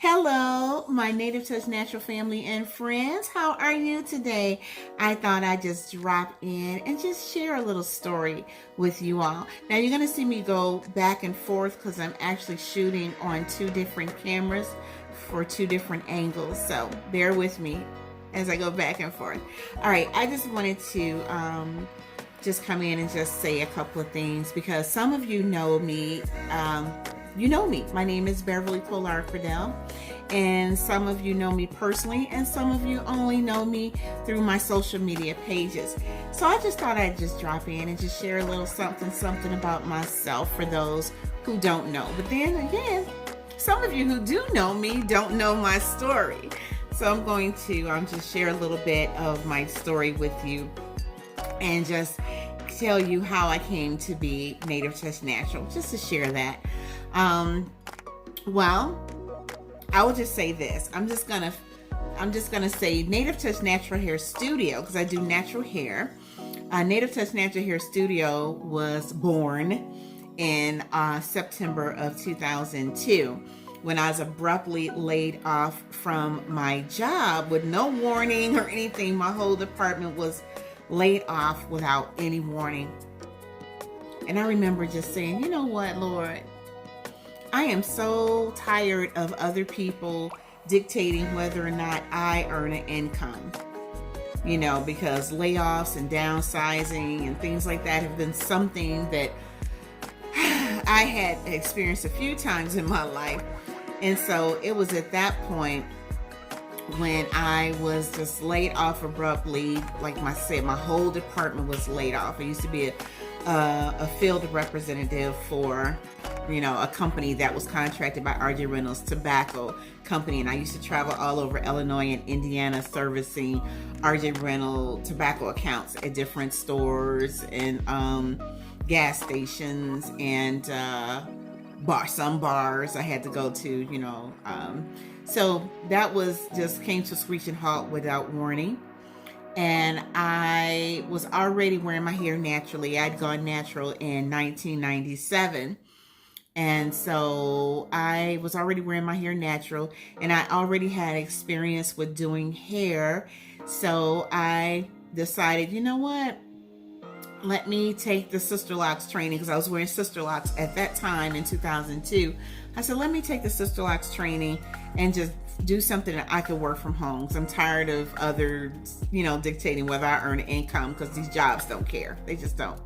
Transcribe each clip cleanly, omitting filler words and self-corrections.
Hello, my Native Touch Natural family and friends. How are you today? I thought I'd just drop in and just share a little story with you all. Now, you're going to see me go back and forth because I'm actually shooting on two different cameras for two different angles. So bear with me as I go back and forth. All right, I just wanted to just come in and just say a couple of things because some of you know me. You know me. My name is Beverly Polar Cordell, and some of you know me personally, and some of you only know me through my social media pages. So I just thought I'd just drop in and just share a little something about myself for those who don't know. But then again, some of you who do know me don't know my story. So I'm going to just share a little bit of my story with you and just tell you how I came to be Native Touch Natural, just to share that. Well, I will just say this. I'm just gonna say Native Touch Natural Hair Studio because I do natural hair. Native Touch Natural Hair Studio was born in September of 2002 when I was abruptly laid off from my job with no warning or anything. My whole department was laid off without any warning. And I remember just saying, you know what, Lord? I am so tired of other people dictating whether or not I earn an income. You know, because layoffs and downsizing and things like that have been something that I had experienced a few times in my life. And so it was at that point when I was just laid off abruptly. Like I said, my whole department was laid off. I used to be a field representative for, you know, a company that was contracted by RJ Reynolds Tobacco Company, and I used to travel all over Illinois and Indiana servicing RJ Reynolds tobacco accounts at different stores and gas stations and some bars I had to go to, you know. So that was just came to a screeching halt without warning. And I was already wearing my hair naturally. I'd gone natural in 1997. And so I was already wearing my hair natural, and I already had experience with doing hair. So I decided, you know what? Let me take the Sister Locks training, because I was wearing Sister Locks at that time in 2002. I said, let me take the Sister Locks training and just do something that I could work from home. Because I'm tired of others, you know, dictating whether I earn income, because these jobs don't care. They just don't.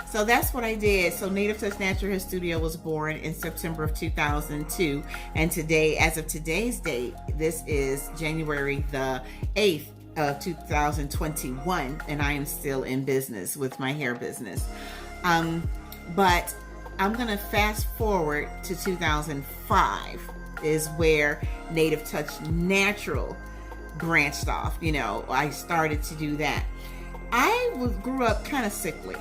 So that's what I did. So Native Touch Natural Hair Studio was born in September of 2002. And today, as of today's date, this is January the 8th of 2021. And I am still in business with my hair business. But I'm going to fast forward to 2005 is where Native Touch Natural branched off. You know, I started to do that. I grew up kind of sickly.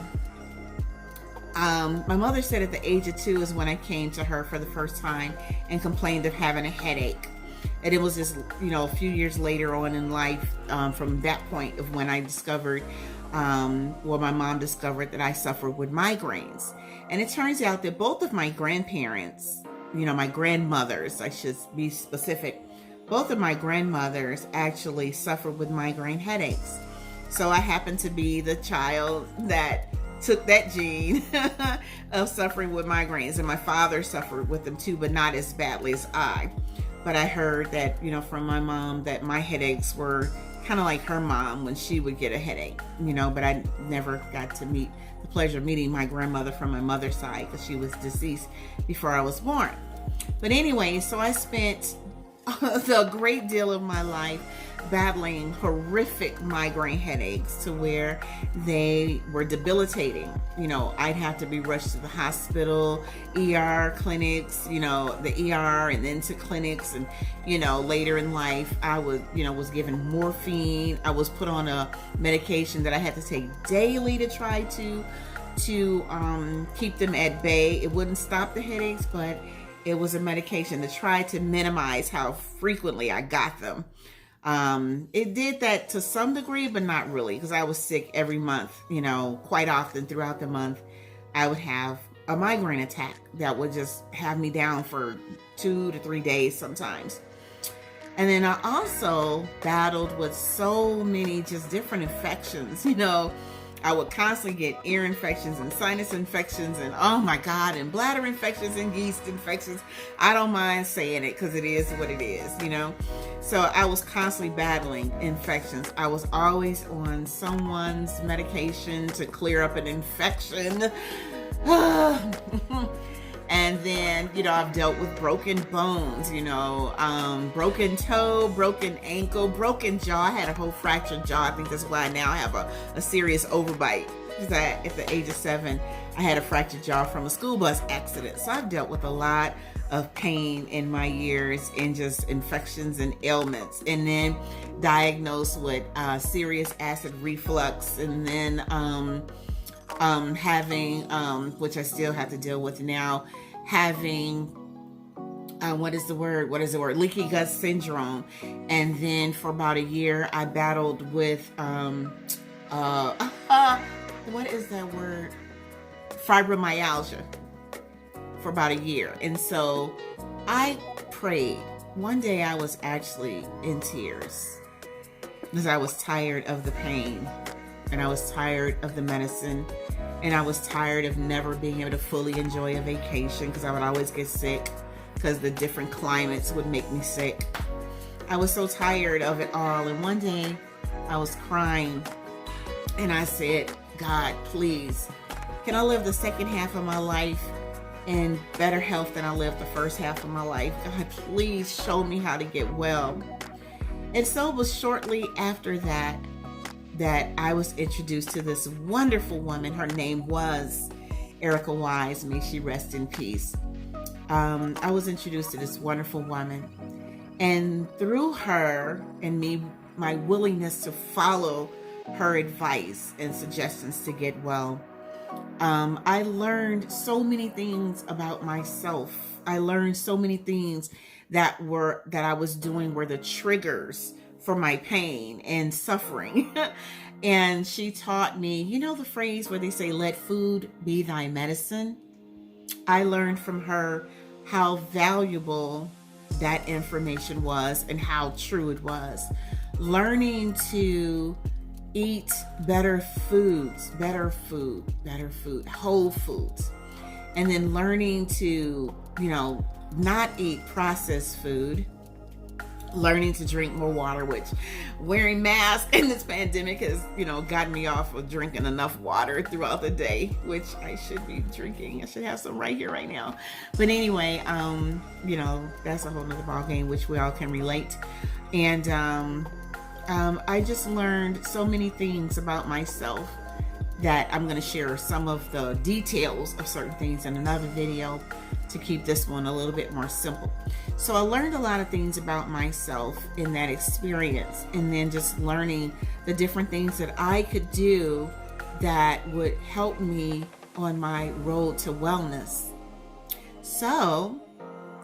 My mother said at the age of 2 is when I came to her for the first time and complained of having a headache. And it was just, you know, a few years later on in life, from that point of when I discovered, my mom discovered that I suffered with migraines. And it turns out that both of my grandparents, you know, my grandmothers, I should be specific, both of my grandmothers actually suffered with migraine headaches. So I happened to be the child that took that gene of suffering with migraines, and my father suffered with them too, but not as badly as I. But I heard that, you know, from my mom that my headaches were kind of like her mom when she would get a headache, you know, but I never got to meet the pleasure of meeting my grandmother from my mother's side because she was deceased before I was born. But anyway, so I spent a great deal of my life battling horrific migraine headaches to where they were debilitating. You know, I'd have to be rushed to the hospital, ER, clinics, you know, the ER and then to clinics. And, you know, later in life, I was given morphine. I was put on a medication that I had to take daily to try to keep them at bay. It wouldn't stop the headaches, but it was a medication to try to minimize how frequently I got them. It did that to some degree, but not really, because I was sick every month, you know, quite often throughout the month. I would have a migraine attack that would just have me down for 2 to 3 days sometimes. And then I also battled with so many just different infections. I would constantly get ear infections and sinus infections and, oh my God, and bladder infections and yeast infections. I don't mind saying it because it is what it is, So I was constantly battling infections. I was always on someone's medication to clear up an infection. And then, I've dealt with broken bones, broken toe, broken ankle, broken jaw. I had a whole fractured jaw. I think that's why I now have a serious overbite. Because at the age of 7, I had a fractured jaw from a school bus accident. So I've dealt with a lot of pain in my years and just infections and ailments. And then diagnosed with serious acid reflux. And then having, which I still have to deal with now, having, what is the word? Leaky gut syndrome. And then for about a year, I battled with, what is that word? Fibromyalgia for about a year. And so I prayed. One day I was actually in tears because I was tired of the pain. And I was tired of the medicine, and I was tired of never being able to fully enjoy a vacation because I would always get sick because the different climates would make me sick. I was so tired of it all. And one day I was crying and I said, God, please, can I live the second half of my life in better health than I lived the first half of my life? God, please show me how to get well. And so it was shortly after that I was introduced to this wonderful woman. Her name was Erica Wise. May she rest in peace. I was introduced to this wonderful woman. And through her and me, my willingness to follow her advice and suggestions to get well, I learned so many things about myself. I learned so many things that I was doing were the triggers for my pain and suffering. And she taught me, the phrase where they say, let food be thy medicine. I learned from her how valuable that information was and how true it was. Learning to eat better foods, whole foods. And then learning to, not eat processed food. Learning to drink more water, which wearing masks in this pandemic has, gotten me off of drinking enough water throughout the day, which I should be drinking. I should have some right here, right now. But anyway, that's a whole nother ball game, which we all can relate. And I just learned so many things about myself that I'm going to share some of the details of certain things in another video to keep this one a little bit more simple. So I learned a lot of things about myself in that experience, and then just learning the different things that I could do that would help me on my road to wellness. So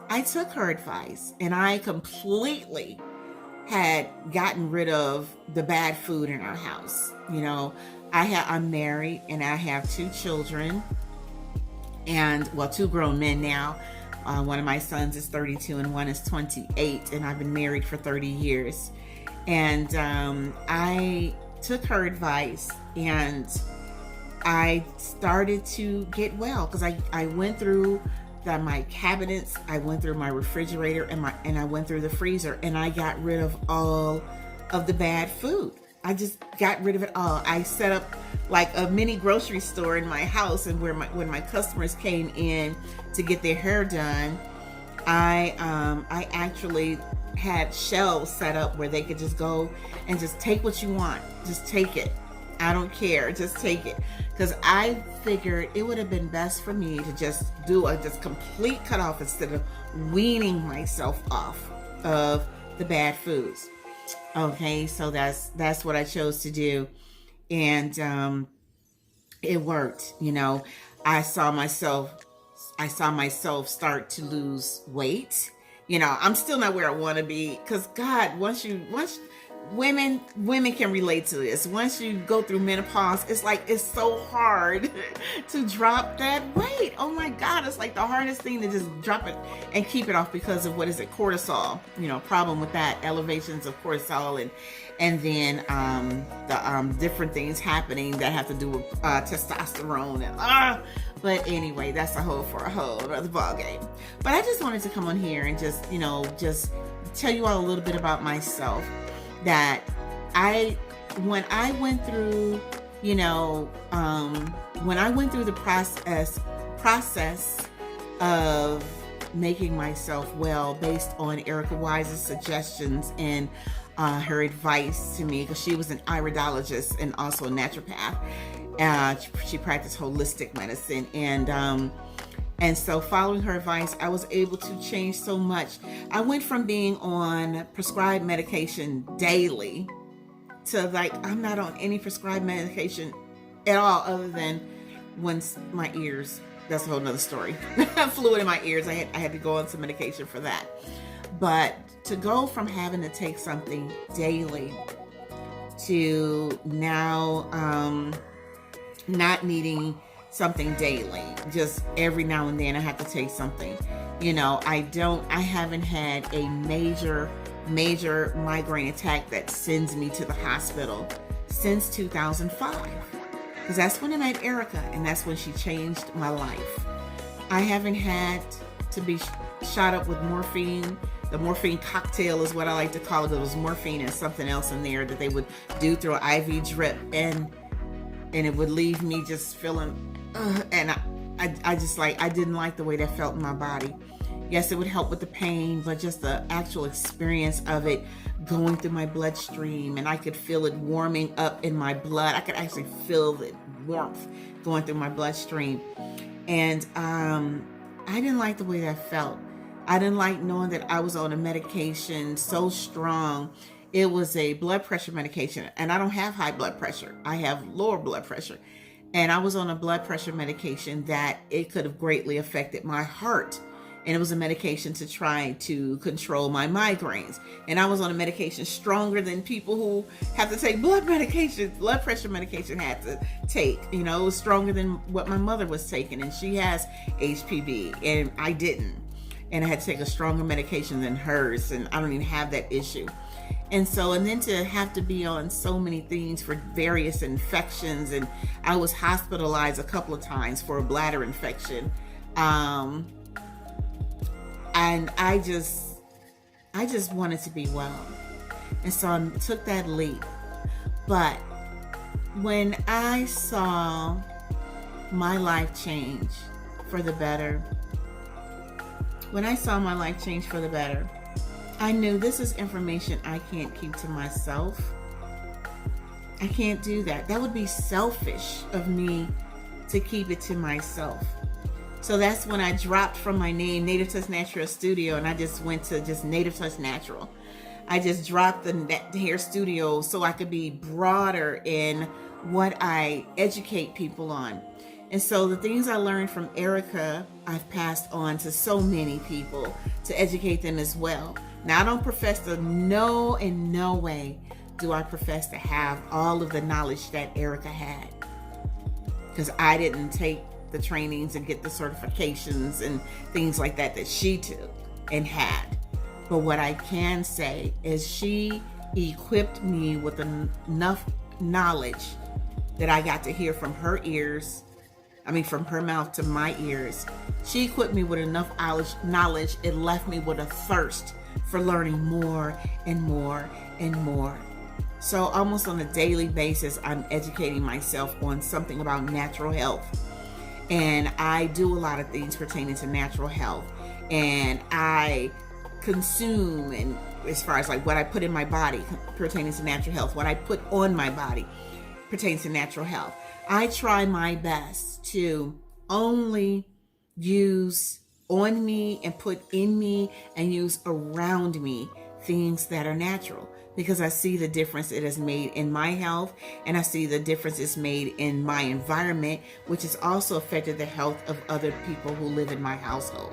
I took her advice and I completely had gotten rid of the bad food in our house. I'm married and I have 2 children, and 2 grown men now. One of my sons is 32 and one is 28, and I've been married for 30 years. And I took her advice and I started to get well because I went through my cabinets, I went through my refrigerator and I went through the freezer, and I got rid of all of the bad food. I just got rid of it all. I set up like a mini grocery store in my house, and when my customers came in to get their hair done, I actually had shelves set up where they could just go and just take what you want. Just take it. I don't care. Just take it. Because I figured it would have been best for me to just do a complete cutoff instead of weaning myself off of the bad foods. Okay, so that's what I chose to do. And it worked. I saw myself start to lose weight. I'm still not where I want to be, because God, once women can relate to this. Once you go through menopause, it's so hard to drop that weight. Oh my God, it's like the hardest thing to just drop it and keep it off because of cortisol. Problem with that, elevations of cortisol, and then the different things happening that have to do with testosterone but anyway, that's a whole other ball game. But I just wanted to come on here and just tell you all a little bit about myself. That when I went through the process of making myself well based on Erica Wise's suggestions and her advice to me, because she was an iridologist and also a naturopath. She practiced holistic medicine, and so following her advice, I was able to change so much. I went from being on prescribed medication daily to I'm not on any prescribed medication at all, other than when my ears, that's a whole nother story. Fluid in my ears. I had to go on some medication for that. But to go from having to take something daily to now not needing something daily, just every now and then I have to take something. I haven't had a major migraine attack that sends me to the hospital since 2005, because that's when I met Erica, and that's when she changed my life. I haven't had to be shot up with morphine. The morphine cocktail is what I like to call it. There was morphine and something else in there that they would do through an IV drip, and it would leave me just feeling and I didn't like the way that felt in my body. Yes, it would help with the pain, but just the actual experience of it going through my bloodstream, and I could feel it warming up in my blood. I could actually feel the warmth going through my bloodstream. And I didn't like the way that felt. I didn't like knowing that I was on a medication so strong. It was a blood pressure medication, and I don't have high blood pressure. I have lower blood pressure. And I was on a blood pressure medication that it could have greatly affected my heart. And it was a medication to try to control my migraines. And I was on a medication stronger than people who have to take blood pressure medication had to take. It was stronger than what my mother was taking. And she has HPV, and I didn't. And I had to take a stronger medication than hers, and I don't even have that issue. And then to have to be on so many things for various infections, and I was hospitalized a couple of times for a bladder infection. And I just wanted to be well. And so I took that leap. But when I saw my life change for the better, I knew this is information I can't keep to myself. I can't do that. That would be selfish of me to keep it to myself. So that's when I dropped from my name, NativeTouchNatural Studio, and I just went to just NativeTouchNatural. I just dropped the hair studio so I could be broader in what I educate people on. And so the things I learned from Erica, I've passed on to so many people to educate them as well. Now, I don't profess to know, in no way do I profess to have all of the knowledge that Erica had, because I didn't take the trainings and get the certifications and things like that she took and had. But what I can say is she equipped me with enough knowledge that I got to hear from her ears. From her mouth to my ears. She equipped me with enough knowledge. It left me with a thirst for learning more and more and more. So almost on a daily basis, I'm educating myself on something about natural health. And I do a lot of things pertaining to natural health. And I consume, and as far as what I put in my body pertaining to natural health, what I put on my body pertains to natural health. I try my best to only use on me and put in me and use around me things that are natural, because I see the difference it has made in my health, and I see the difference it's made in my environment, which has also affected the health of other people who live in my household.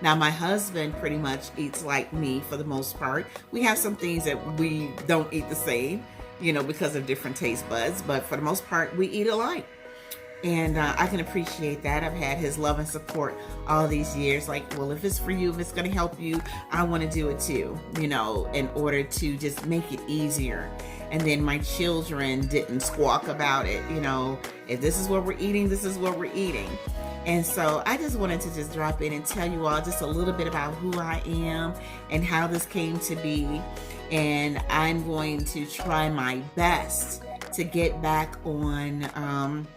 Now, my husband pretty much eats like me for the most part. We have some things that we don't eat the same, because of different taste buds, but for the most part, we eat alike. And I can appreciate that. I've had his love and support all these years. Like, well, if it's for you, if it's going to help you, I want to do it too, in order to just make it easier. And then my children didn't squawk about it. If this is what we're eating, this is what we're eating. And so I just wanted to just drop in and tell you all just a little bit about who I am and how this came to be. And I'm going to try my best to get back on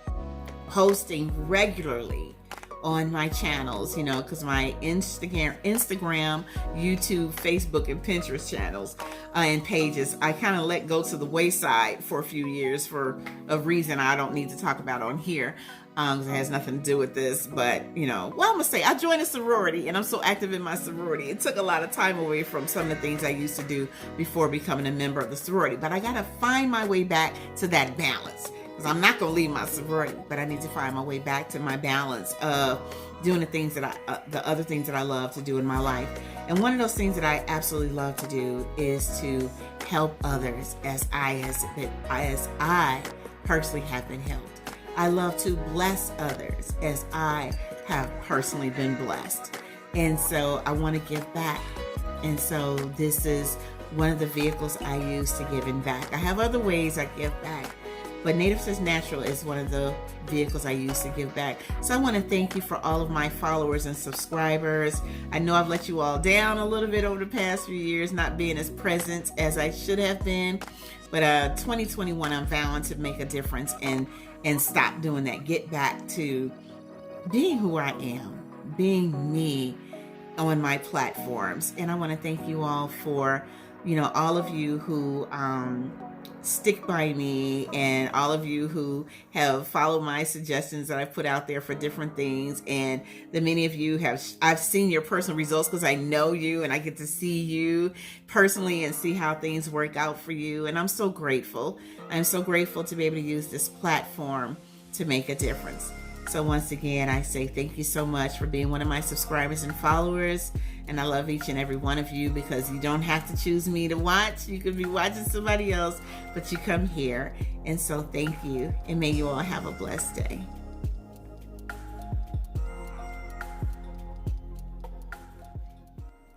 posting regularly on my channels, because my Instagram, YouTube, Facebook, and Pinterest channels and pages, I kind of let go to the wayside for a few years for a reason I don't need to talk about on here, because it has nothing to do with this. But, I'm going to say I joined a sorority, and I'm so active in my sorority. It took a lot of time away from some of the things I used to do before becoming a member of the sorority. But I got to find my way back to that balance. Because I'm not going to leave my sorority, but I need to find my way back to my balance of doing the other things that I love to do in my life. And one of those things that I absolutely love to do is to help others as I personally have been helped. I love to bless others as I have personally been blessed. And so I want to give back. And so this is one of the vehicles I use to giving back. I have other ways I give back, but NativeTouchNatural is one of the vehicles I use to give back. So I want to thank you for all of my followers and subscribers. I know I've let you all down a little bit over the past few years, not being as present as I should have been. But 2021, I'm vowing to make a difference and stop doing that. Get back to being who I am, being me on my platforms. And I want to thank you all for, all of you who stick by me, and all of you who have followed my suggestions that I put out there for different things, and the many of you I've seen your personal results because I know you and I get to see you personally and see how things work out for you. And I'm so grateful. I'm so grateful to be able to use this platform to make a difference. So once again, I say thank you so much for being one of my subscribers and followers. And I love each and every one of you, because you don't have to choose me to watch. You could be watching somebody else, but you come here. And so thank you. And may you all have a blessed day.